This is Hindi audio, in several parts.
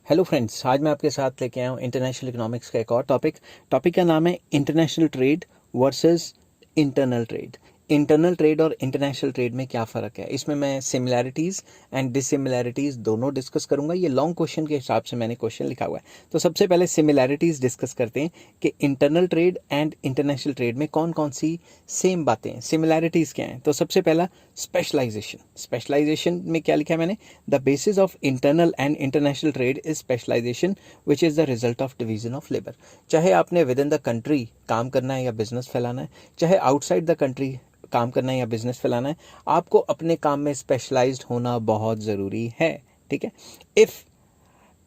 हेलो फ्रेंड्स, आज मैं आपके साथ लेके आया हूँ इंटरनेशनल इकोनॉमिक्स का एक और टॉपिक का नाम है international trade versus internal trade. Internal trade और इंटरनेशनल ट्रेड में क्या फ़र्क है, इसमें मैं सिमिलैरिटीज़ एंड डिसिमिलैरिटीज़ दोनों डिस्कस करूंगा। ये लॉन्ग क्वेश्चन के हिसाब से मैंने क्वेश्चन लिखा हुआ है। तो सबसे पहले सिमिलैरिटीज़ डिस्कस करते हैं कि internal trade and international trade में कौन कौन सी सेम बातें हैं, सिमिलैरिटीज़ क्या हैं। तो सबसे पहला स्पेशलाइजेशन में क्या लिखा है मैंने, the basis of internal and international trade is specialization which is the result of division of labour. चाहे आपने विद इन द कंट्री काम करना है या बिजनेस फैलाना है, चाहे आउटसाइड द कंट्री काम करना है या बिजनेस फैलाना है, आपको अपने काम में स्पेशलाइज्ड होना बहुत ज़रूरी है। ठीक है। If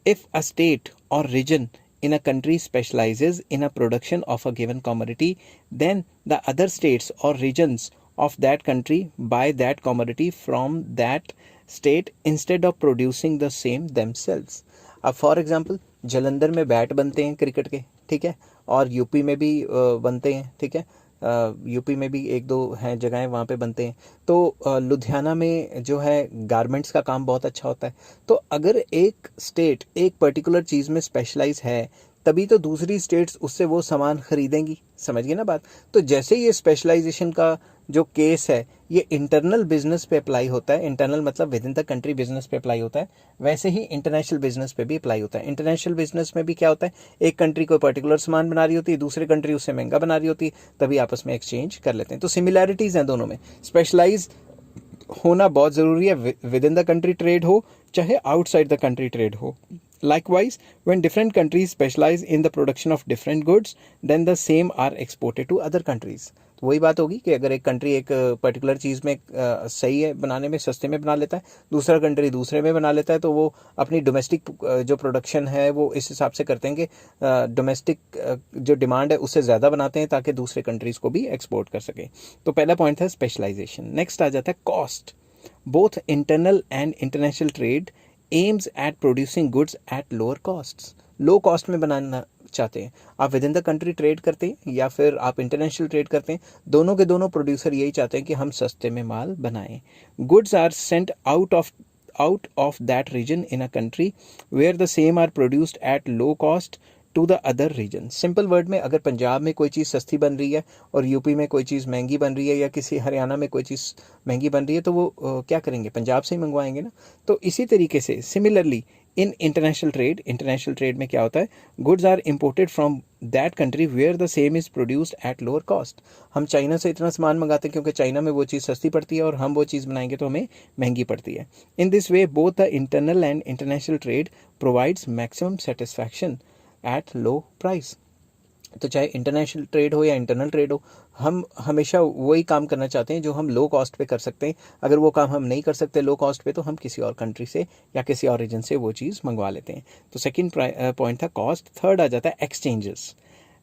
If a state or region in a country specializes in a production of a given commodity, then the other states or regions of that country buy that commodity from that state instead of producing the same themselves. अब फॉर एग्जांपल जलंधर में बैट बनते हैं क्रिकेट के, ठीक है, और यूपी में भी बनते हैं, ठीक है, यूपी में भी एक दो हैं जगहें वहाँ पे बनते हैं। तो लुधियाना में जो है गारमेंट्स का काम बहुत अच्छा होता है। तो अगर एक स्टेट एक पर्टिकुलर चीज़ में स्पेशलाइज है, तभी तो दूसरी स्टेट्स उससे वो सामान खरीदेंगी। समझ गए ना बात। तो जैसे ये स्पेशलाइजेशन का जो केस है ये इंटरनल बिजनेस पे अप्लाई होता है, इंटरनल मतलब with in the country business पे अप्लाई होता है, वैसे ही इंटरनेशनल बिजनेस पे भी अप्लाई होता है। इंटरनेशनल बिजनेस में भी क्या होता है, एक कंट्री कोई पर्टिकुलर सामान बना रही होती है, दूसरी कंट्री उससे महंगा बना रही होती है, तभी आपस में एक्सचेंज कर लेते हैं। तो सिमिलैरिटीज हैं दोनों में। स्पेशलाइज होना बहुत ज़रूरी है, with in the country trade हो चाहे आउटसाइड द कंट्री ट्रेड हो। Likewise, when different countries specialize in the production of different goods, then the same are exported to other countries. तो वही बात होगी कि अगर एक कंट्री एक पर्टिकुलर चीज़ में सही है बनाने में, सस्ते में बना लेता है, दूसरा कंट्री दूसरे में बना लेता है, तो वो अपनी डोमेस्टिक जो प्रोडक्शन है वो इस हिसाब से करते हैं कि डोमेस्टिक जो डिमांड है उससे ज़्यादा बनाते हैं ताकि दूसरे कंट्रीज़ को भी एक्सपोर्ट कर सके। तो पहला पॉइंट था स्पेशलाइजेशन। नेक्स्ट आ जाता है cost. Both internal and international trade aims at producing goods at lower costs. Low cost में बनाना चाहते हैं। आप with in the country trade करते हैं या फिर आप इंटरनेशनल ट्रेड करते हैं, दोनों के दोनों प्रोड्यूसर यही चाहते हैं कि हम सस्ते में माल बनाएं। Goods are sent out of that region in a country where the same are produced at low cost to the other region. Simple word में, अगर पंजाब में कोई चीज़ सस्ती बन रही है और यूपी में कोई चीज़ महंगी बन रही है या किसी हरियाणा में कोई चीज़ महंगी बन रही है, तो वो क्या करेंगे, पंजाब से ही मंगवाएंगे ना। तो इसी तरीके से सिमिलरली इन इंटरनेशनल ट्रेड में क्या होता है, goods are imported from that country where the same is produced at lower cost. हम चाइना से इतना सामान मंगाते हैं क्योंकि चाइना में वो चीज़ सस्ती पड़ती है और हम वो चीज़ बनाएंगे तो हमें महंगी पड़ती है। In this way both the internal and international trade provides maximum satisfaction at low price. तो चाहे इंटरनेशनल ट्रेड हो या इंटरनल ट्रेड हो, हम हमेशा वही काम करना चाहते हैं जो हम लो कॉस्ट पे कर सकते हैं। अगर वो काम हम नहीं कर सकते लो कॉस्ट पे, तो हम किसी और कंट्री से या किसी और रीजन से वो चीज़ मंगवा लेते हैं। तो सेकंड पॉइंट था कॉस्ट। थर्ड आ जाता है exchanges.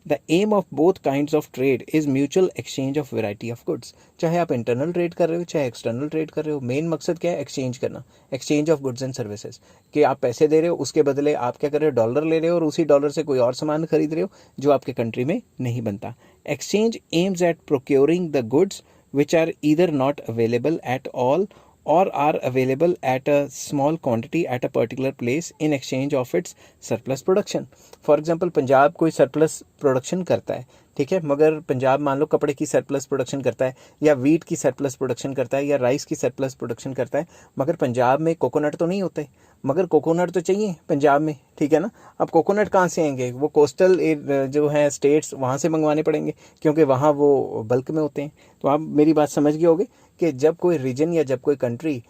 The aim of both kinds of trade is mutual exchange of variety of goods. चाहे आप इंटरनल ट्रेड कर रहे हो चाहे एक्सटर्नल ट्रेड कर रहे हो, मेन मकसद क्या है, एक्सचेंज करना, exchange of goods and services. कि आप पैसे दे रहे हो, उसके बदले आप क्या कर रहे हो, डॉलर ले रहे हो और उसी डॉलर से कोई और सामान खरीद रहे हो जो आपके कंट्री में नहीं बनता। Exchange aims at procuring the goods which are either not available at all or are available at a small quantity at a particular place in exchange of its surplus production. For example, Punjab कोई surplus production करता है, ठीक है, मगर पंजाब मान लो कपड़े की सरप्लस प्रोडक्शन करता है या वीट की सरप्लस प्रोडक्शन करता है या राइस की सरप्लस प्रोडक्शन करता है, मगर पंजाब में कोकोनट तो नहीं होते, मगर कोकोनट तो चाहिए पंजाब में, ठीक है ना। अब कोकोनट कहाँ से आएंगे, वो कोस्टल जो है स्टेट्स वहाँ से मंगवाने पड़ेंगे क्योंकि वहाँ वो बल्क में होते हैं। तो आप मेरी बात समझ गए होगे कि जब कोई रीजन या जब कोई कंट्री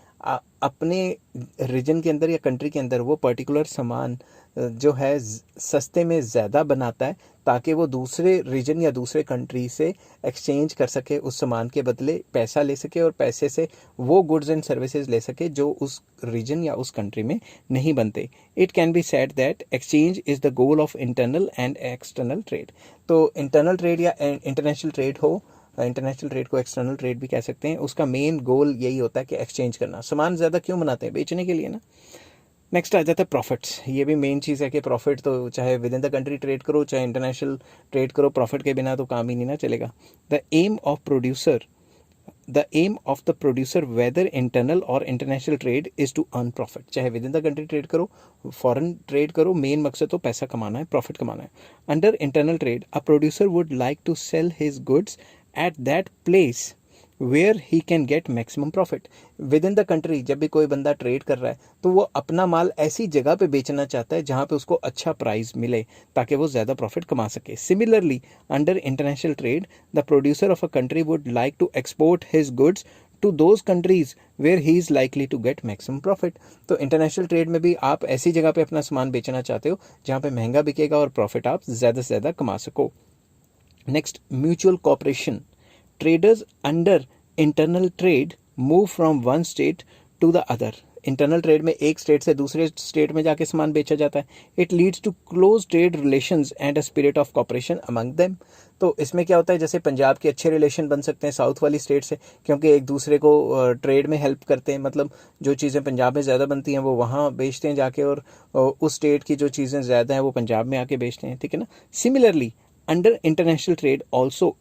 अपने रीजन के अंदर या कंट्री के अंदर वो पर्टिकुलर सामान जो है सस्ते में ज़्यादा बनाता है ताकि वो दूसरे रीजन या दूसरे कंट्री से एक्सचेंज कर सके, उस सामान के बदले पैसा ले सके और पैसे से वो गुड्स एंड सर्विसेज ले सके जो उस रीजन या उस कंट्री में नहीं बनते। It can be said that exchange is the goal of internal and external trade. तो इंटरनल ट्रेड या इंटरनेशनल ट्रेड हो, इंटरनेशनल ट्रेड को एक्सटर्नल ट्रेड भी कह सकते हैं, उसका मेन गोल यही होता है कि एक्सचेंज करना। सामान ज़्यादा क्यों बनाते हैं, बेचने के लिए ना। नेक्स्ट आ जाता है प्रॉफिट्स। ये भी मेन चीज़ है कि प्रॉफिट तो चाहे within the country trade करो चाहे इंटरनेशनल ट्रेड करो, प्रॉफिट के बिना तो काम ही नहीं ना चलेगा। The aim of producer the aim of the producer whether internal और international trade is to earn profit. चाहे within the country trade करो, फॉरेन ट्रेड करो, मेन मकसद तो पैसा कमाना है, प्रॉफिट कमाना है। Under internal trade a producer would like to sell his goods at that place where he can get maximum profit. Within the country जब भी कोई बंदा ट्रेड कर रहा है तो वो अपना माल ऐसी जगह पे बेचना चाहता है जहाँ पे उसको अच्छा प्राइस मिले ताकि वो ज़्यादा प्रॉफिट कमा सके। Similarly under international trade the producer of a country would like to export his goods to those countries where he is likely to get maximum profit. तो इंटरनेशनल ट्रेड में भी आप ऐसी जगह पे अपना सामान बेचना चाहते हो जहाँ पे महंगा बिकेगा और प्रॉफिट आप ज़्यादा से ज़्यादा कमा सको। Next, mutual cooperation. Traders under internal trade move from one state to the other. Internal trade में एक स्टेट से दूसरे स्टेट में जाके सामान बेचा जाता है। It leads to close trade relations and a spirit of cooperation among them. तो इसमें क्या होता है, जैसे पंजाब के अच्छे रिलेशन बन सकते हैं साउथ वाली स्टेट से, क्योंकि एक दूसरे को ट्रेड में हेल्प करते हैं। मतलब जो चीज़ें पंजाब में ज़्यादा बनती हैं वो वहाँ बेचते हैं जाके, और उस स्टेट की जो चीज़ें ज़्यादा हैं वो पंजाब में आके बेचते हैं, ठीक है ना। Similarly under international trade also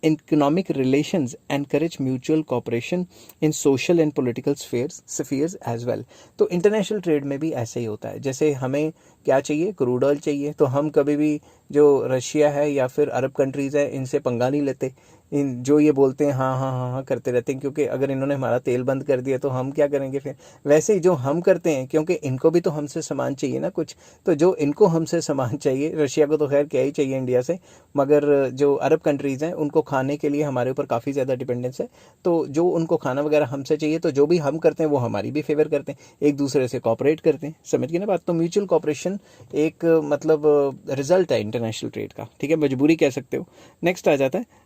economic relations encourage mutual cooperation in social and political spheres as well. तो इंटरनेशनल ट्रेड में भी ऐसे ही होता है। जैसे हमें क्या चाहिए, क्रूड ऑयल चाहिए, तो हम कभी भी जो रशिया है या फिर अरब कंट्रीज़ है इनसे पंगा नहीं लेते। इन जो ये बोलते हैं हाँ हाँ हाँ हाँ करते रहते हैं, क्योंकि अगर इन्होंने हमारा तेल बंद कर दिया तो हम क्या करेंगे फिर। वैसे ही जो हम करते हैं, क्योंकि इनको भी तो हमसे सामान चाहिए ना कुछ, तो जो इनको हमसे सामान चाहिए, रशिया को तो खैर क्या ही चाहिए इंडिया से, मगर जो अरब कंट्रीज़ हैं उनको खाने के लिए हमारे ऊपर काफ़ी ज़्यादा डिपेंडेंस है। तो जो उनको खाना वगैरह हमसे चाहिए, तो जो भी हम करते हैं वो हमारी भी फेवर करते हैं, एक दूसरे से कॉपरेट करते हैं। समझ गए ना बात। तो म्यूचुअल कॉपरेशन एक मतलब रिजल्ट है इंटरनेशनल ट्रेड का, ठीक है, मजबूरी कह सकते हो। नेक्स्ट आ जाता है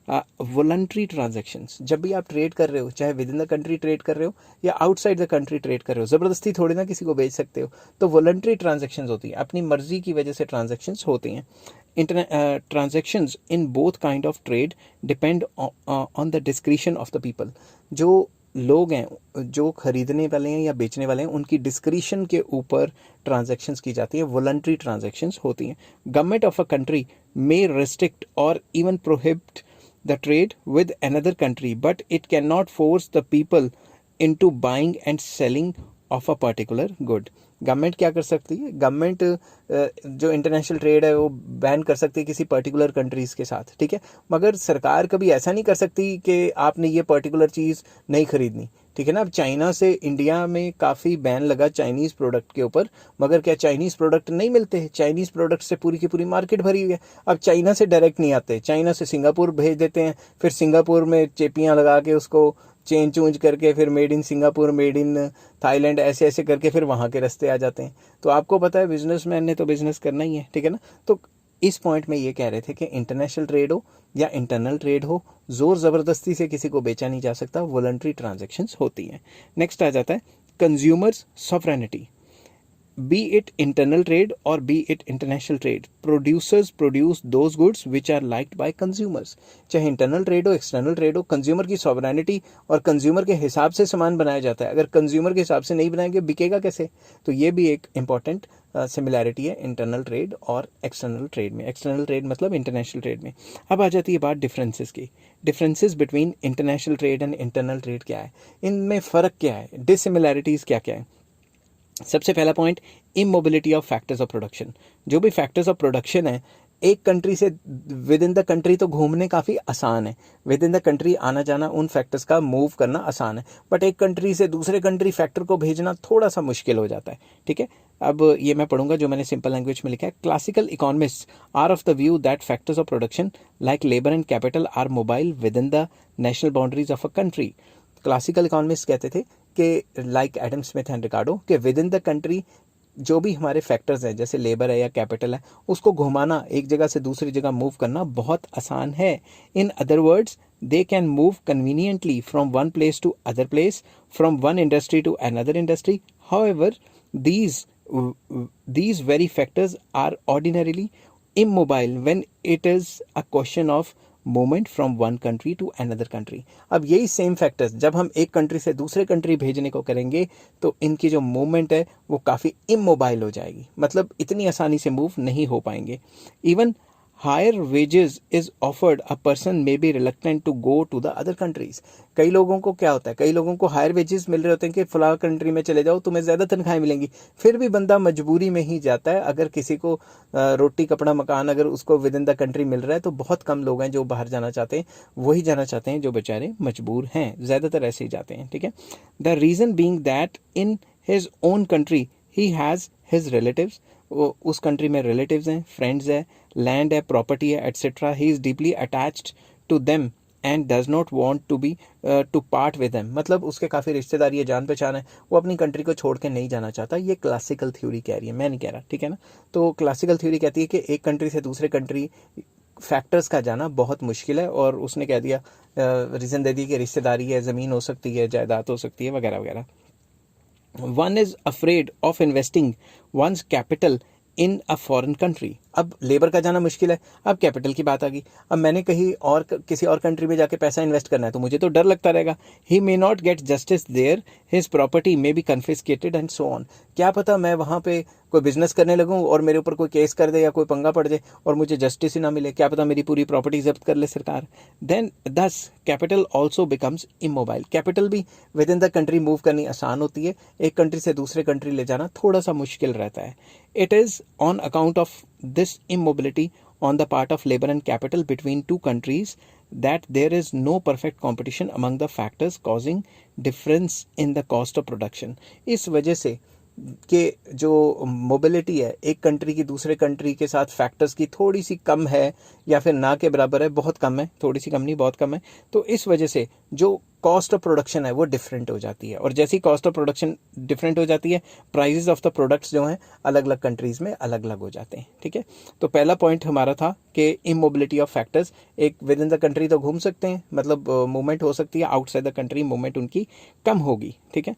वॉलंटरी ट्रांजैक्शंस। जब भी आप ट्रेड कर रहे हो, चाहे within the country trade कर रहे हो या आउटसाइड द कंट्री ट्रेड कर रहे हो, ज़बरदस्ती थोड़ी ना किसी को बेच सकते हो। तो वॉलंटरी ट्रांजैक्शंस होती हैं, अपनी मर्जी की वजह से ट्रांजैक्शंस होती हैं। Transactions in both kind of trade depend on the discretion of the people. जो लोग हैं, जो खरीदने वाले हैं या बेचने वाले हैं, उनकी डिस्क्रिशन के ऊपर ट्रांजैक्शंस की जाती है, वॉलंटरी ट्रांजैक्शंस होती हैं। Government of a country may restrict और even prohibit the trade with another country, but it cannot force the people into buying and selling of a particular good. Government क्या कर सकती है, गवर्नमेंट जो इंटरनेशनल ट्रेड है वो बैन कर सकती है किसी पर्टिकुलर कंट्रीज़ के साथ, ठीक है, मगर सरकार कभी ऐसा नहीं कर सकती कि आपने ये पर्टिकुलर चीज़ नहीं खरीदनी, ठीक है ना। अब चाइना से इंडिया में काफ़ी बैन लगा चाइनीज़ प्रोडक्ट के ऊपर, मगर क्या चाइनीज़ प्रोडक्ट नहीं मिलते हैं? चाइनीज़ प्रोडक्ट से पूरी की पूरी मार्केट भरी हुई है। अब चाइना से डायरेक्ट नहीं आते, चाइना से सिंगापुर भेज देते हैं, फिर सिंगापुर में चेपियाँ लगा के उसको चेंज चूंज करके फिर made in Singapore, made in Thailand, ऐसे ऐसे करके फिर वहाँ के रास्ते आ जाते हैं। तो आपको पता है बिजनेसमैन ने तो बिजनेस करना ही है, ठीक है ना। तो इस पॉइंट में ये कह रहे थे कि इंटरनेशनल ट्रेड हो या इंटरनल ट्रेड हो, जोर ज़बरदस्ती से किसी को बेचा नहीं जा सकता, वॉलंटरी ट्रांजैक्शंस होती हैं। नेक्स्ट आ जाता है consumers sovereignty. Be it internal trade or be it international trade, producers produce those goods which are liked by consumers. चाहे इंटरनल ट्रेड हो, एक्सटर्नल ट्रेड हो, कंज्यूमर की सॉवरेनिटी और कंज्यूमर के हिसाब से सामान बनाया जाता है। अगर कंज्यूमर के हिसाब से नहीं बनाएंगे बिकेगा कैसे? तो ये भी एक इंपॉर्टेंट सिमिलैरिटी है इंटरनल ट्रेड और एक्सटर्नल ट्रेड में। एक्सटर्नल ट्रेड मतलब इंटरनेशनल ट्रेड में। अब आ जाती है बात डिफरेंसेस की। Differences between international trade and internal trade क्या है, इनमें फ़र्क क्या है, डिसिमिलैरिटीज़ क्या क्या है। सबसे पहला point, immobility of factors of production. जो भी फैक्टर्स ऑफ प्रोडक्शन है, एक कंट्री से विद इन द कंट्री तो घूमने काफ़ी आसान है, विद इन द कंट्री आना जाना, उन फैक्टर्स का मूव करना आसान है, बट एक कंट्री से दूसरे कंट्री फैक्टर को भेजना थोड़ा सा मुश्किल हो जाता है, ठीक है। अब ये मैं पढ़ूंगा जो मैंने सिंपल लैंग्वेज में लिखा है। Classical economists are of the view that factors of production like labour and capital are mobile within the national boundaries of a country. Classical economist कहते थे कि like Adam Smith and Ricardo कि विद इन द कंट्री जो भी हमारे फैक्टर्स हैं, जैसे लेबर है या कैपिटल है, उसको घुमाना, एक जगह से दूसरी जगह मूव करना बहुत आसान है। In other words, they can move conveniently from one place to other place, from one industry to another industry. However these very factors are ordinarily immobile when it is a question of movement from one country to another country. अब यही सेम फैक्टर्स जब हम एक कंट्री से दूसरे कंट्री भेजने को करेंगे तो इनकी जो मूवमेंट है वो काफ़ी इमोबाइल हो जाएगी, मतलब इतनी आसानी से मूव नहीं हो पाएंगे। Even higher wages is offered, a person may be reluctant to go to the other countries. कई लोगों को क्या होता है, कई लोगों को हायर वेजेस मिल रहे होते हैं कि फला कंट्री में चले जाओ तुम्हें ज़्यादा तनख्वाहें मिलेंगी, फिर भी बंदा मजबूरी में ही जाता है। अगर किसी को रोटी कपड़ा मकान अगर उसको विद इन द कंट्री मिल रहा है तो बहुत कम लोग हैं जो बाहर जाना चाहते हैं, वही जाना चाहते हैं जो बेचारे मजबूर हैं, ज़्यादातर ऐसे ही जाते हैं। ठीक है, the reason being that in his own country he has his relatives, वो उस कंट्री में रिलेटिव्स हैं, फ्रेंड्स है, लैंड है, प्रॉपर्टी है, etcetera. He is deeply attached to them and does not want to be to part with them, मतलब उसके काफ़ी रिश्तेदारी है, जान पहचान है, वो अपनी कंट्री को छोड़ के नहीं जाना चाहता। ये क्लासिकल थ्योरी कह रही है, मैं नहीं कह रहा, ठीक है ना। तो क्लासिकल थ्योरी कहती है कि एक कंट्री से दूसरे कंट्री फैक्टर्स का जाना बहुत मुश्किल है, और उसने कह दिया रीज़न दे दी कि रिश्तेदारी है, ज़मीन हो सकती है, जायदाद हो सकती है, वगैरह वगैरह। One is afraid of investing one's capital in a foreign country. अब लेबर का जाना मुश्किल है, अब कैपिटल की बात आ गई। अब मैंने कहीं और किसी और कंट्री में जाके पैसा इन्वेस्ट करना है तो मुझे तो डर लगता रहेगा। He may not get justice there, his property may be confiscated and so on. क्या पता मैं वहाँ पे कोई बिजनेस करने लगूँ और मेरे ऊपर कोई केस कर दे या कोई पंगा पड़ जाए और मुझे जस्टिस ही ना मिले, क्या पता मेरी पूरी प्रॉपर्टी जब्त कर ले सरकार। Then this capital also becomes immobile. Capital भी within the country move करनी आसान होती है, एक कंट्री से दूसरे कंट्री ले जाना थोड़ा सा मुश्किल रहता है। It is on account of this immobility on the part of labor and capital between two countries that there is no perfect competition among the factors causing difference in the cost of production। इस वजह से कि जो मोबिलिटी है एक कंट्री की दूसरे कंट्री के साथ फैक्टर्स की थोड़ी सी कम है या फिर ना के बराबर है, बहुत कम है, थोड़ी सी कम नहीं बहुत कम है, तो इस वजह से जो कॉस्ट ऑफ प्रोडक्शन है वो डिफरेंट हो जाती है। और जैसी कॉस्ट ऑफ प्रोडक्शन डिफरेंट हो जाती है, प्राइजेस ऑफ द प्रोडक्ट्स जो हैं अलग अलग कंट्रीज़ में अलग अलग हो जाते हैं। ठीक है, तो पहला पॉइंट हमारा था कि इमोबिलिटी ऑफ फैक्टर्स, एक विद इन द कंट्री तो घूम सकते हैं, मतलब मूवमेंट हो सकती है, आउटसाइड द कंट्री मूवमेंट उनकी कम होगी, ठीक है,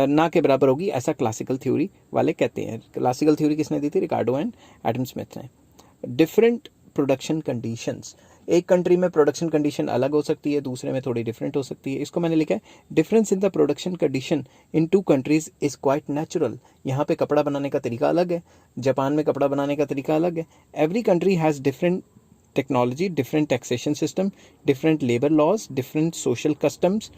ना के बराबर होगी, ऐसा क्लासिकल थ्योरी वाले कहते हैं। क्लासिकल थ्योरी किसने दी थी? रिकार्डो एंड एडम स्मिथ ने। डिफरेंट प्रोडक्शन कंडीशंस, एक कंट्री में प्रोडक्शन कंडीशन अलग हो सकती है, दूसरे में थोड़ी डिफरेंट हो सकती है। इसको मैंने लिखा है difference in the production condition in two countries is quite natural. यहाँ पे कपड़ा बनाने का तरीका अलग है, जापान में कपड़ा बनाने का तरीका अलग है। Every country has different technology, different taxation system, different labour laws, different social customs,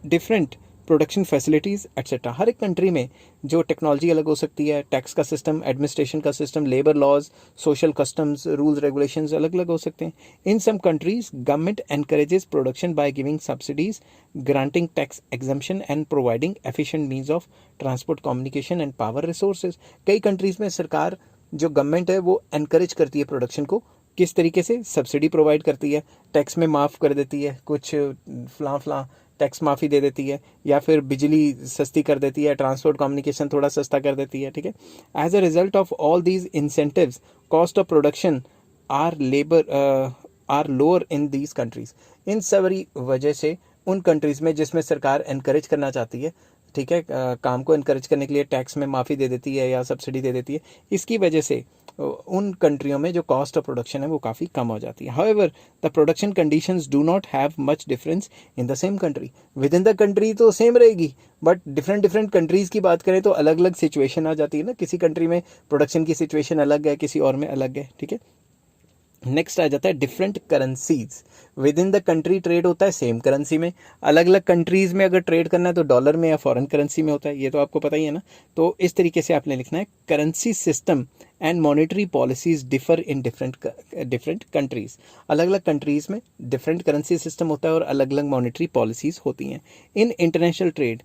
different production facilities etcetera. हर एक कंट्री में जो टेक्नोलॉजी अलग हो सकती है, टैक्स का सिस्टम, एडमिनिस्ट्रेशन का system, labour laws, social customs, rules regulations अलग अलग हो सकते हैं। In some countries government encourages production by giving subsidies, granting tax exemption and providing efficient means of transport, communication and power resources. कई कंट्रीज में सरकार जो गवर्नमेंट है वो एनकरेज करती है प्रोडक्शन को, किस तरीके से? सब्सिडी प्रोवाइड करती है, टैक्स में माफ़ कर देती है, कुछ फलां टैक्स माफ़ी दे देती है, या फिर बिजली सस्ती कर देती है, ट्रांसपोर्ट कम्युनिकेशन थोड़ा सस्ता कर देती है। ठीक है, as a result of all these incentives cost of production are lower in these countries. इन सारी वजह से उन कंट्रीज़ में जिसमें सरकार एनकरेज करना चाहती है, ठीक है, काम को इनकरेज करने के लिए टैक्स में माफ़ी दे देती है या सब्सिडी दे देती है, इसकी वजह से उन कंट्रियों में जो कॉस्ट ऑफ प्रोडक्शन है वो काफ़ी कम हो जाती है। However the production conditions do not have much difference in the same country. With in the country तो सेम रहेगी, बट डिफरेंट कंट्रीज़ की बात करें तो अलग अलग सिचुएशन आ जाती है ना, किसी कंट्री में प्रोडक्शन की सिचुएशन अलग है, किसी और में अलग है। ठीक है, नेक्स्ट आ जाता है different currencies. With in the country trade होता है सेम करेंसी में, अलग अलग कंट्रीज़ में अगर ट्रेड करना है तो डॉलर में या फॉरेन करेंसी में होता है, ये तो आपको पता ही है ना। तो इस तरीके से आपने लिखना है currency system and monetary policies differ in different countries. अलग अलग कंट्रीज़ में डिफरेंट करेंसी सिस्टम होता है और अलग अलग मॉनेटरी पॉलिसीज़ होती हैं। In international trade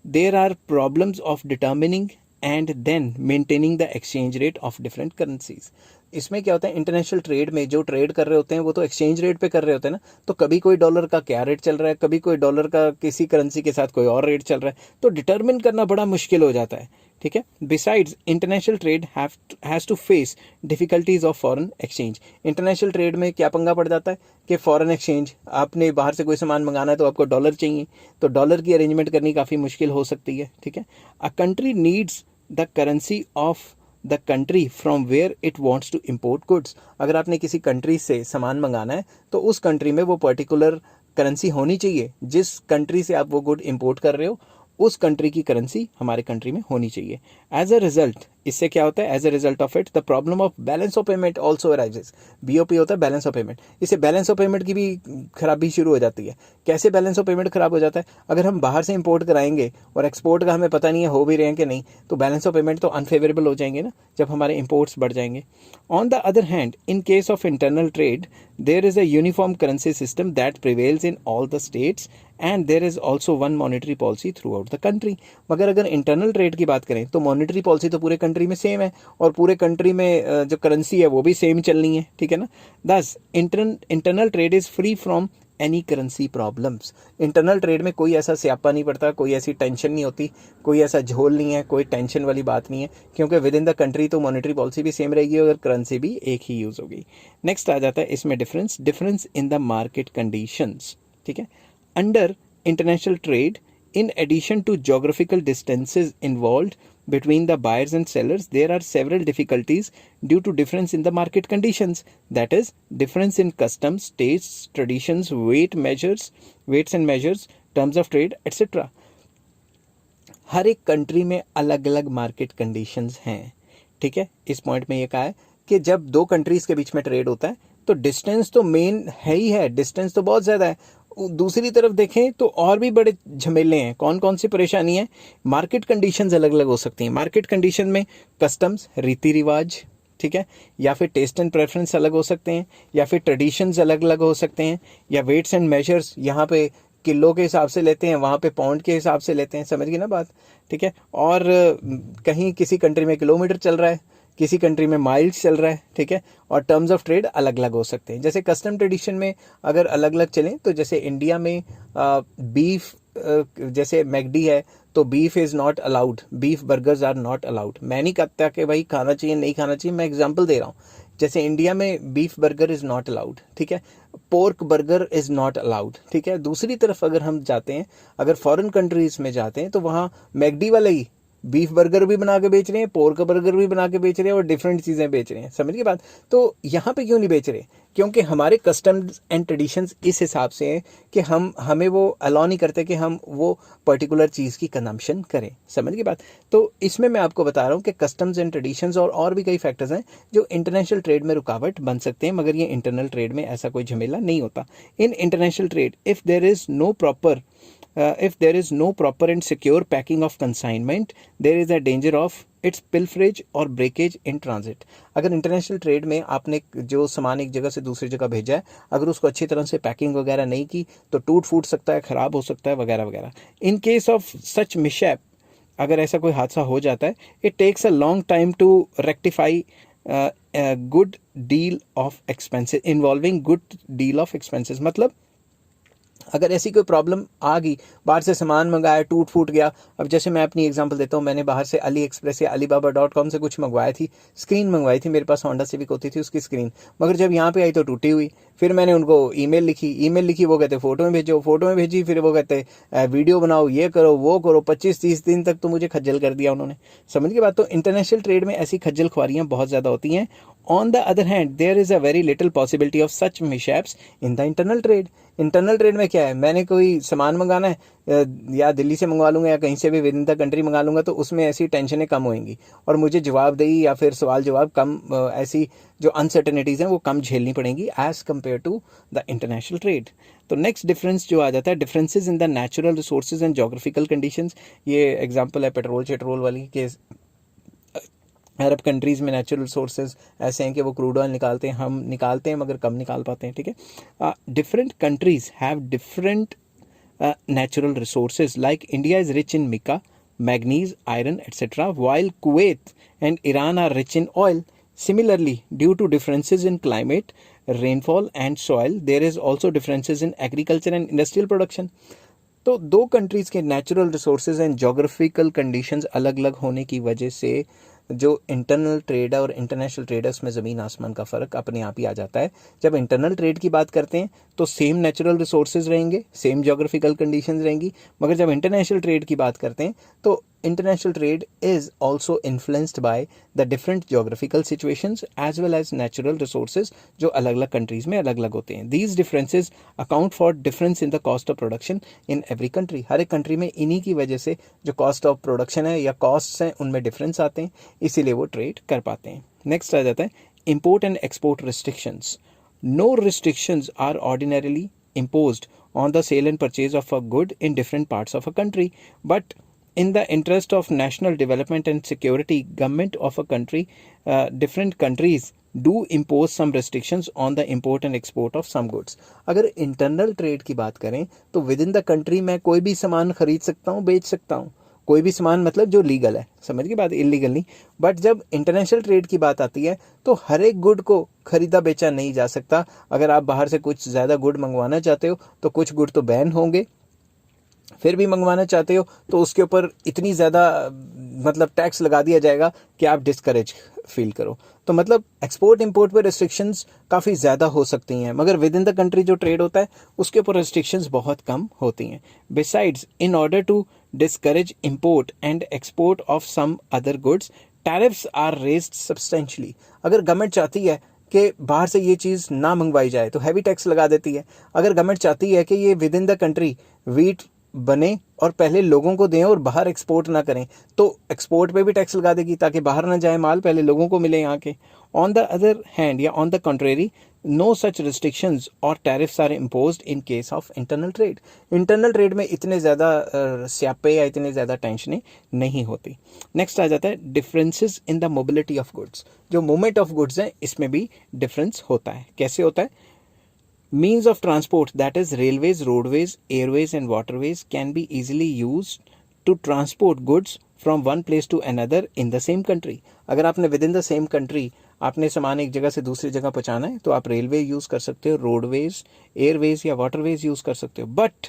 there are problems of determining and then maintaining the exchange rate of different currencies. इसमें क्या होता है, इंटरनेशनल ट्रेड में जो ट्रेड कर रहे होते हैं वो तो एक्सचेंज रेट पे कर रहे होते हैं ना, तो कभी कोई डॉलर का क्या रेट चल रहा है, कभी कोई डॉलर का किसी करेंसी के साथ कोई और रेट चल रहा है, तो डिटरमिन करना बड़ा मुश्किल हो जाता है। ठीक है, besides international trade has to face difficulties of foreign exchange. International trade में क्या पंगा पड़ जाता है कि फॉरेन एक्सचेंज, आपने बाहर से कोई सामान मंगाना है तो आपको डॉलर चाहिए, तो डॉलर की अरेंजमेंट करनी काफ़ी मुश्किल हो सकती है। ठीक है, a country needs the currency of the country from where it wants to import goods. अगर आपने किसी कंट्री से सामान मंगाना है तो उस कंट्री में वो पर्टिकुलर करेंसी होनी चाहिए, जिस कंट्री से आप वो गुड इम्पोर्ट कर रहे हो उस कंट्री की करेंसी हमारे कंट्री में होनी चाहिए। एज अ रिजल्ट इससे क्या होता है, as a result of it the problem of balance of payment also arises. BOP होता है बैलेंस ऑफ पेमेंट, इससे बैलेंस ऑफ पेमेंट की भी खराबी शुरू हो जाती है। कैसे बैलेंस ऑफ पेमेंट खराब हो जाता है, अगर हम बाहर से इंपोर्ट कराएंगे और एक्सपोर्ट का हमें पता नहीं है हो भी रहे हैं कि नहीं, तो बैलेंस ऑफ पेमेंट तो अनफेवरेबल हो जाएंगे ना, जब हमारे इंपोर्ट्स बढ़ जाएंगे। On the other hand, in case of internal trade there is a uniform currency system that prevails in all the states and there is also one monetary policy throughout the country. मगर अगर इंटरनल ट्रेड की बात करें तो मॉनेटरी पॉलिसी तो पूरे कंट्री में सेम है, और पूरे कंट्री में जो करेंसी है वो भी सेम चलनी है, ठीक है ना। दस internal trade is free from any currency problems. Internal trade में कोई ऐसा स्यापा नहीं पड़ता, कोई ऐसी टेंशन नहीं होती, कोई ऐसा झोल नहीं है, कोई टेंशन वाली बात नहीं है, क्योंकि विद इन द कंट्री तो मॉनेटरी पॉलिसी भी सेम रहेगी और करेंसी भी एक ही यूज होगी। नेक्स्ट आ जाता है इसमें difference in the market conditions, ठीक है। Under international trade, in addition to geographical distances involved between the buyers and sellers, there are several difficulties due to difference in the market conditions, that is difference in customs, tastes, traditions, weights and measures, terms of trade, etc. हर एक कंट्री में अलग अलग मार्केट कंडीशंस हैं, ठीक है। इस पॉइंट में ये कहा है कि जब दो कंट्रीज के बीच में ट्रेड होता है तो डिस्टेंस तो मेन है ही है, डिस्टेंस तो बहुत ज़्यादा है। दूसरी तरफ देखें तो और भी बड़े झमेले हैं। कौन कौन सी परेशानी है, मार्केट कंडीशंस अलग अलग हो सकती हैं। मार्केट कंडीशन में कस्टम्स, रीति रिवाज, ठीक है, या फिर टेस्ट एंड प्रेफरेंस अलग हो सकते हैं, या फिर ट्रेडिशंस अलग अलग हो सकते हैं, या वेट्स एंड मेजर्स, यहाँ पे किलो के हिसाब से लेते हैं, वहाँ पे पाउंड के हिसाब से लेते हैं, समझ गए ना बात, ठीक है। और कहीं किसी कंट्री में किलोमीटर चल रहा है, किसी कंट्री में माइल्स चल रहा है, ठीक है। और टर्म्स ऑफ ट्रेड अलग अलग हो सकते हैं। जैसे कस्टम ट्रेडिशन में अगर अलग अलग चलें तो जैसे इंडिया में बीफ, जैसे मैकडी है तो beef is not allowed, beef burgers are not allowed. मैं नहीं कहता कि भाई खाना चाहिए नहीं खाना चाहिए, मैं एग्जांपल दे रहा हूँ। जैसे इंडिया में beef burger is not allowed, ठीक है, pork burger is not allowed, ठीक है। दूसरी तरफ अगर हम जाते हैं, अगर फॉरेन कंट्रीज़ में जाते हैं तो वहाँ मैकडी वाले ही बीफ बर्गर भी बना के बेच रहे हैं, पोर्क बर्गर भी बना के बेच रहे हैं और डिफरेंट चीज़ें बेच रहे हैं, समझ गए बात। तो यहाँ पे क्यों नहीं बेच रहे, क्योंकि हमारे कस्टम्स एंड ट्रेडिशंस इस हिसाब से हैं कि हमें वो अलाउ नहीं करते कि हम वो पर्टिकुलर चीज़ की कंजम्पशन करें, समझ गए बात। तो इसमें मैं आपको बता रहा हूँ कि कस्टम्स एंड ट्रेडिशंस और भी कई फैक्टर्स हैं जो इंटरनेशनल ट्रेड में रुकावट बन सकते हैं, मगर ये इंटरनल ट्रेड में ऐसा कोई झमेला नहीं होता। In international trade if there is no proper if there is no proper and secure packing of consignment, there is a danger of its pilferage or breakage in transit. अगर इंटरनेशनल ट्रेड में आपने जो सामान एक जगह से दूसरी जगह भेजा है, अगर उसको अच्छी तरह से पैकिंग वगैरह नहीं की तो टूट फूट सकता है, ख़राब हो सकता है वगैरह वगैरह। In case of such mishap, अगर ऐसा कोई हादसा हो जाता है, it takes a long time to rectify good deal of expenses, involving good deal of expenses. मतलब अगर ऐसी कोई प्रॉब्लम आ गई, बाहर से सामान मंगाया टूट फूट गया। अब जैसे मैं अपनी एग्जांपल देता हूँ, मैंने बाहर से अली एक्सप्रेस या alibaba.com से कुछ मंगवाई थी, स्क्रीन मंगवाई थी, मेरे पास होंडा सिविक होती थी उसकी स्क्रीन, मगर जब यहाँ पे आई तो टूटी हुई। फिर मैंने उनको ईमेल लिखी, वो कहते फ़ोटो में भेजो, फ़ोटो में भेजी, फिर वो कहते वीडियो बनाओ, ये करो वो करो, 25-30 दिन तक तो मुझे खज्जल कर दिया उन्होंने, समझ के बात। तो इंटरनेशनल ट्रेड में ऐसी खज्जल ख्वारियाँ बहुत ज़्यादा होती हैं। On the other hand there is a very little possibility of such mishaps in the internal trade. Internal trade में क्या है, मैंने कोई सामान मंगाना है या दिल्ली से मंगवा लूँगा या कहीं से भी विद इन द कंट्री मंगा लूँगा, तो उसमें ऐसी टेंशनें कम होएंगी और मुझे जवाबदेही या फिर सवाल जवाब कम, ऐसी जो अनसर्टेनिटीज़ हैं वो कम झेलनी पड़ेंगी as compare to the international trade. तो नेक्स्ट डिफरेंस जो आ जाता है, differences in the natural resources and geographical conditions. ये एग्जांपल है पेट्रोल वाली के, अरब कंट्रीज़ में नेचुरल रिसोर्सेज ऐसे हैं कि वो क्रूड ऑयल निकालते हैं, हम निकालते हैं मगर कम निकाल पाते हैं, ठीक है। Different countries have different natural resources, like India is rich in mica, manganese, iron, etc., while Kuwait and Iran are rich in oil. Similarly, due to differences in climate, rainfall and soil, there is also differences in agriculture and industrial production. तो दो कंट्रीज़ के natural resources and geographical conditions अलग अलग होने की वजह से जो इंटरनल ट्रेड है और इंटरनेशनल ट्रेड है उसमें ज़मीन आसमान का फ़र्क अपने आप ही आ जाता है। जब इंटरनल ट्रेड की बात करते हैं तो सेम नेचुरल रिसोर्सेज रहेंगे, सेम जोग्राफिकल कंडीशंस रहेंगी, मगर जब इंटरनेशनल ट्रेड की बात करते हैं तो international trade is also influenced by the different geographical situations as well as natural resources जो अलग अलग countries में अलग अलग होते हैं. These differences account for difference in the cost of production in every country. हर एक country में इन्हीं की वजह से जो cost of production है या costs हैं उनमें difference आते हैं, इसीलिए वो trade कर पाते हैं. Next आ जाता है import and export restrictions. No restrictions are ordinarily imposed on the sale and purchase of a good in different parts of a country, but in the interest of national development and security, government of a country, different countries do impose some restrictions on the import and export of some goods. अगर internal trade की बात करें तो within the country मैं कोई भी सामान खरीद सकता हूँ, बेच सकता हूँ. कोई भी सामान मतलब जो लीगल है, समझ की बात, इलीगल नहीं. बट जब इंटरनेशनल ट्रेड की बात आती है तो हर एक गुड को खरीदा बेचा नहीं जा सकता. अगर आप बाहर से कुछ ज़्यादा गुड मंगवाना चाहते हो तो कुछ गुड तो बैन होंगे, फिर भी मंगवाना चाहते हो तो उसके ऊपर इतनी ज़्यादा मतलब टैक्स लगा दिया जाएगा कि आप डिस्करेज फील करो. तो मतलब एक्सपोर्ट इंपोर्ट पे रिस्ट्रिक्शंस काफ़ी ज़्यादा हो सकती हैं, मगर विद इन द कंट्री जो ट्रेड होता है उसके ऊपर रिस्ट्रिक्शंस बहुत कम होती हैं. Besides, in order to discourage import and export of some other goods, tariffs are raised substantially. अगर गवर्नमेंट चाहती है कि बाहर से ये चीज़ ना मंगवाई जाए तो हैवी टैक्स लगा देती है. अगर गवर्नमेंट चाहती है कि ये with in the country wheat बने और पहले लोगों को दें और बाहर एक्सपोर्ट ना करें तो एक्सपोर्ट पे भी टैक्स लगा देगी ताकि बाहर ना जाए माल, पहले लोगों को मिले यहाँ के. ऑन द अदर हैंड या on the contrary, no such restrictions और tariffs are imposed in case of internal trade. Internal trade में इतने ज़्यादा स्यापे या इतने ज़्यादा टेंशनें नहीं होती. नेक्स्ट आ जाता है differences in the mobility of goods. जो मूवमेंट ऑफ गुड्स है इसमें भी डिफरेंस होता है. कैसे होता है? Means of transport, that is railways, roadways, airways and waterways, can be easily used to transport goods from one place to another in the same country. अगर आपने within the same country आपने सामान एक जगह से दूसरी जगह पहुंचाना है तो आप रेलवे यूज़ कर सकते हो, रोडवेज, एयरवेज या वाटरवेज यूज़ कर सकते हो. बट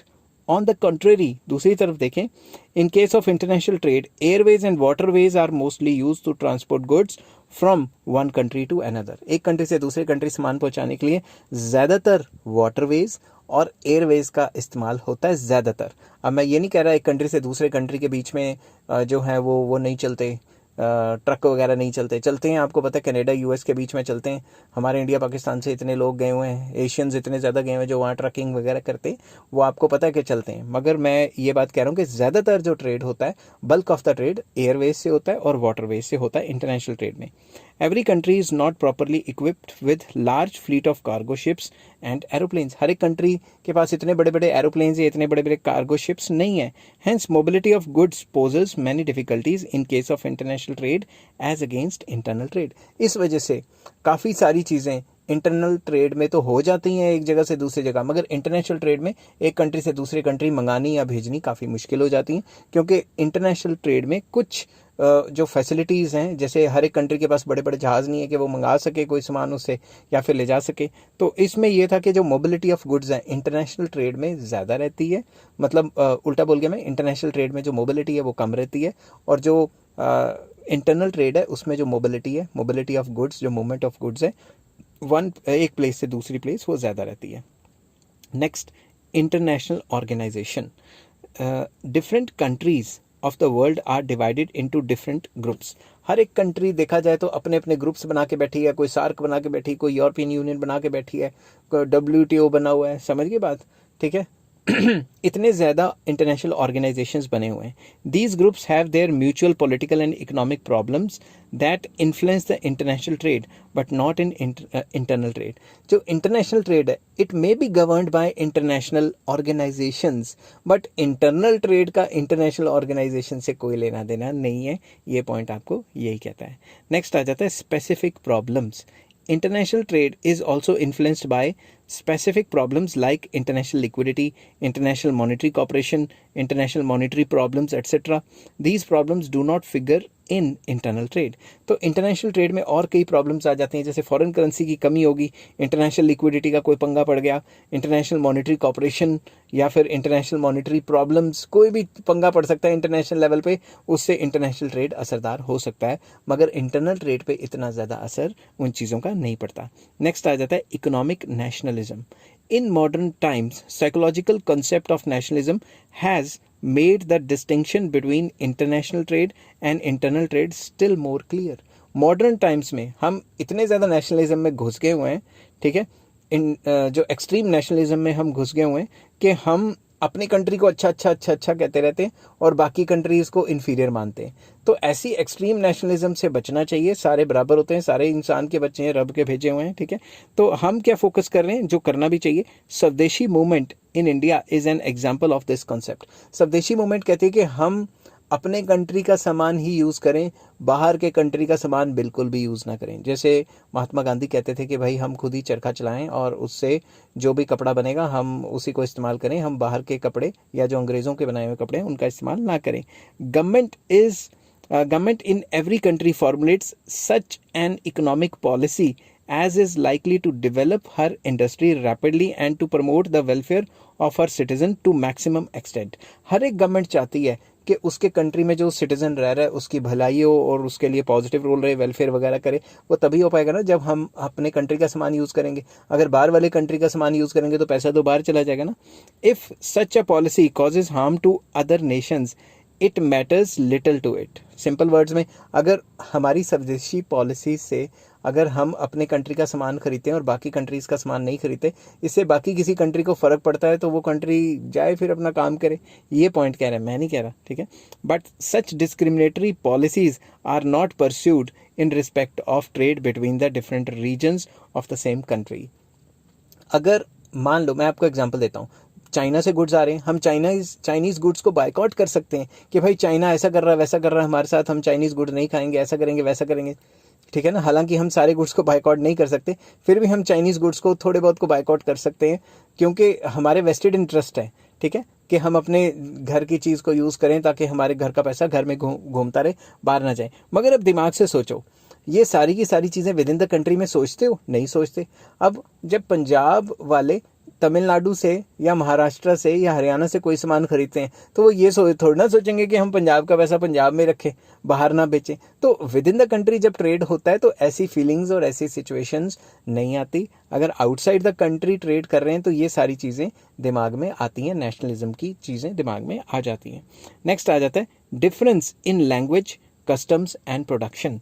ऑन द कंट्रेरी, दूसरी तरफ देखें, in case of international trade, airways and waterways are mostly use to transport goods from one country to another. एक कंट्री से दूसरे कंट्री सामान पहुंचाने के लिए ज़्यादातर वाटरवेज और एयरवेज का इस्तेमाल होता है ज़्यादातर. अब मैं ये नहीं कह रहा एक कंट्री से दूसरे कंट्री के बीच में जो है वो नहीं चलते, ट्रक वगैरह नहीं चलते हैं. आपको पता है कनाडा यूएस के बीच में चलते हैं. हमारे इंडिया पाकिस्तान से इतने लोग गए हुए हैं, एशियंस इतने ज़्यादा गए हुए हैं जो वहाँ ट्रकिंग वगैरह करते हैं, वो आपको पता है कि चलते हैं. मगर मैं ये बात कह रहा हूँ कि ज़्यादातर जो ट्रेड होता है, bulk of the trade Airways से होता है और वाटरवेज से होता है इंटरनेशनल ट्रेड में. Every country is not properly equipped with large fleet of cargo ships and aeroplanes. हर एक कंट्री के पास इतने बड़े बड़े एरोप्लेन्स या इतने बड़े बड़े कार्गो शिप्स नहीं है. Hence, mobility of goods poses many difficulties in case of international trade as against internal trade. इस वजह से काफ़ी सारी चीज़ें इंटरनल ट्रेड में तो हो जाती हैं एक जगह से दूसरी जगह, मगर इंटरनेशनल ट्रेड में एक कंट्री से दूसरी कंट्री मंगानी या भेजनी काफ़ी मुश्किल हो जाती हैं, क्योंकि इंटरनेशनल ट्रेड में कुछ जो फैसिलिटीज़ हैं, जैसे हर एक कंट्री के पास बड़े बड़े जहाज़ नहीं है कि वो मंगा सके कोई सामान उससे या फिर ले जा सके. तो इसमें यह था कि जो मोबिलिटी ऑफ गुड्स है इंटरनेशनल ट्रेड में ज़्यादा रहती है. मतलब उल्टा बोल गया मैं, इंटरनेशनल ट्रेड में जो मोबिलिटी है वो कम रहती है, और जो इंटरनल ट्रेड है उसमें जो मोबिलिटी है, मोबिलिटी ऑफ गुड्स, जो मूवमेंट ऑफ गुड्स है एक प्लेस से दूसरी प्लेस, वो ज़्यादा रहती है. Next, international organisation. Different countries of the world are divided into different groups. हर एक कंट्री देखा जाए तो अपने अपने ग्रुप्स बना के बैठी है. कोई सार्क बना के बैठी, कोई यूरोपियन यूनियन बना के बैठी है, कोई WTO बना हुआ है. समझ गए बात? ठीक है. इतने ज़्यादा इंटरनेशनल ऑर्गेनाइजेशंस बने हुए हैं. These groups have their mutual political and economic problems that influence the international trade but not in internal trade. जो इंटरनेशनल ट्रेड है it may be governed bye international organisations, but internal trade का इंटरनेशनल ऑर्गेनाइजेशन से कोई लेना देना नहीं है. ये पॉइंट आपको यही कहता है. नेक्स्ट आ जाता है specific problems. International trade is also influenced by specific problems like international liquidity, international monetary cooperation, international monetary problems, etc. These problems do not figure in internal trade. तो इंटरनेशनल ट्रेड में और कई प्रॉब्लम्स आ जाती हैं, जैसे फॉरेन करेंसी की कमी होगी, इंटरनेशनल लिक्विडिटी का कोई पंगा पड़ गया, इंटरनेशनल मॉनेटरी कॉपरेशन या फिर इंटरनेशनल मॉनेटरी प्रॉब्लम्स, कोई भी पंगा पड़ सकता है इंटरनेशनल लेवल पे, उससे इंटरनेशनल ट्रेड असरदार हो सकता है, मगर इंटरनल ट्रेड पे इतना ज़्यादा असर उन चीज़ों का नहीं पड़ता. नेक्स्ट आ जाता है economic nationalism. In modern times, psychological concept of nationalism has made the distinction between international trade and internal trade still more clear. Modern times में हम इतने ज़्यादा नेशनलिज्म में घुस गए हुए हैं, ठीक है, इन जो एक्सट्रीम नेशनलिज्म में हम घुस गए हुए हैं कि हम अपनी कंट्री को अच्छा अच्छा अच्छा अच्छा कहते रहते हैं और बाकी कंट्रीज़ को इन्फीरियर मानते हैं। तो ऐसी एक्सट्रीम नेशनलिज्म से बचना चाहिए। सारे बराबर होते हैं, सारे इंसान के बच्चे हैं, रब के भेजे हुए हैं, ठीक है। तो हम क्या फोकस कर रहे हैं, जो करना भी चाहिए, स्वदेशी movement in India is an example of this concept. स्वदेशी मूवमेंट कहती है कि हम अपने कंट्री का सामान ही यूज़ करें, बाहर के कंट्री का सामान बिल्कुल भी यूज़ ना करें। जैसे महात्मा गांधी कहते थे कि भाई हम खुद ही चरखा चलाएं और उससे जो भी कपड़ा बनेगा हम उसी को इस्तेमाल करें, हम बाहर के कपड़े या जो अंग्रेज़ों के बनाए हुए कपड़े हैं उनका इस्तेमाल ना करें। Government in every country formulates such an economic policy as is likely to develop her industry rapidly and to promote the welfare of her citizen to maximum extent। हर एक गवर्नमेंट चाहती है कि उसके कंट्री में जो सिटीजन रह रहा है उसकी भलाई हो और उसके लिए पॉजिटिव रोल रहे, वेलफेयर वगैरह करे। वो तभी हो पाएगा ना जब हम अपने कंट्री का सामान यूज़ करेंगे। अगर बाहर वाले कंट्री का सामान यूज़ करेंगे तो पैसा तो बाहर चला जाएगा ना। If such a policy causes harm to other nations it matters little to it. Simple words में, अगर हमारी स्वदेशी पॉलिसी से अगर हम अपने कंट्री का सामान खरीदते हैं और बाकी कंट्रीज़ का सामान नहीं खरीदते, इससे बाकी किसी कंट्री को फ़र्क पड़ता है तो वो कंट्री जाए फिर अपना काम करे। ये पॉइंट कह रहा है, मैं नहीं कह रहा, ठीक है। But such discriminatory policies are not pursued in respect of trade between the different regions of the same country. अगर मान लो, मैं आपको एग्जांपल देता हूँ, चाइना से गुड्स आ रहे हैं, हम चाइनीज़ गुड्स को बायकॉट कर सकते हैं कि भाई चाइना ऐसा कर रहा है वैसा कर रहा है हमारे साथ, हम चाइनीज़ गुड्स नहीं खाएंगे, ऐसा करेंगे वैसा करेंगे, ठीक है ना। हालांकि हम सारे गुड्स को बायकॉट नहीं कर सकते, फिर भी हम चाइनीज़ गुड्स को थोड़े बहुत को बायकॉट कर सकते हैं क्योंकि हमारे वेस्टेड इंटरेस्ट है, ठीक है, कि हम अपने घर की चीज़ को यूज़ करें ताकि हमारे घर का पैसा घर में घूमता रहे, बाहर ना जाए। मगर अब दिमाग से सोचो, ये सारी की सारी चीज़ें विद इन द कंट्री में सोचते हो? नहीं सोचते। अब जब पंजाब वाले तमिलनाडु से या महाराष्ट्र से या हरियाणा से कोई सामान खरीदते हैं तो वो ये थोड़ा ना सोचेंगे कि हम पंजाब का पैसा पंजाब में रखें, बाहर ना बेचें। तो विद इन द कंट्री जब ट्रेड होता है तो ऐसी फीलिंग्स और ऐसी सिचुएशंस नहीं आती। अगर आउटसाइड द कंट्री ट्रेड कर रहे हैं तो ये सारी चीज़ें दिमाग में आती हैं, नेशनलिज्म की चीज़ें दिमाग में आ जाती हैं। नेक्स्ट आ जाता है difference in language, customs and production.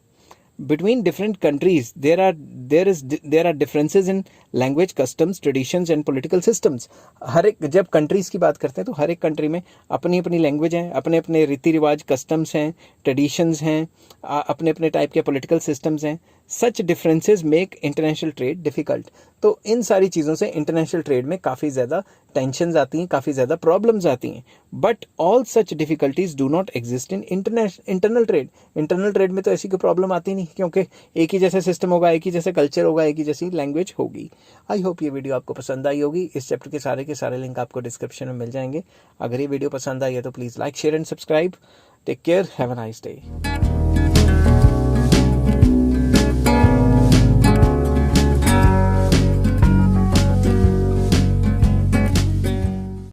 Between different countries there are differences in language, customs, traditions and political systems। हर एक, जब कंट्रीज़ की बात करते हैं तो हर एक कंट्री में अपनी अपनी लैंग्वेज है, अपने अपने रीति रिवाज, कस्टम्स हैं, ट्रेडिशंस हैं, अपने अपने टाइप के पॉलिटिकल सिस्टम्स हैं। Such differences make international trade difficult. तो इन सारी चीज़ों से इंटरनेशनल ट्रेड में काफ़ी ज़्यादा टेंशन्स आती हैं, काफ़ी ज़्यादा प्रॉब्लम्स आती हैं। But all such difficulties do not exist in internal trade. Internal trade में तो ऐसी कोई प्रॉब्लम आती नहीं क्योंकि एक ही जैसा सिस्टम होगा, एक ही जैसा कल्चर होगा, एक ही जैसी लैंग्वेज होगी। आई होप ये वीडियो आपको पसंद आई होगी। इस चैप्टर के सारे लिंक आपको डिस्क्रिप्शन में मिल जाएंगे। अगर ये वीडियो पसंद आई है तो please like, share and subscribe. Take care, have a nice day.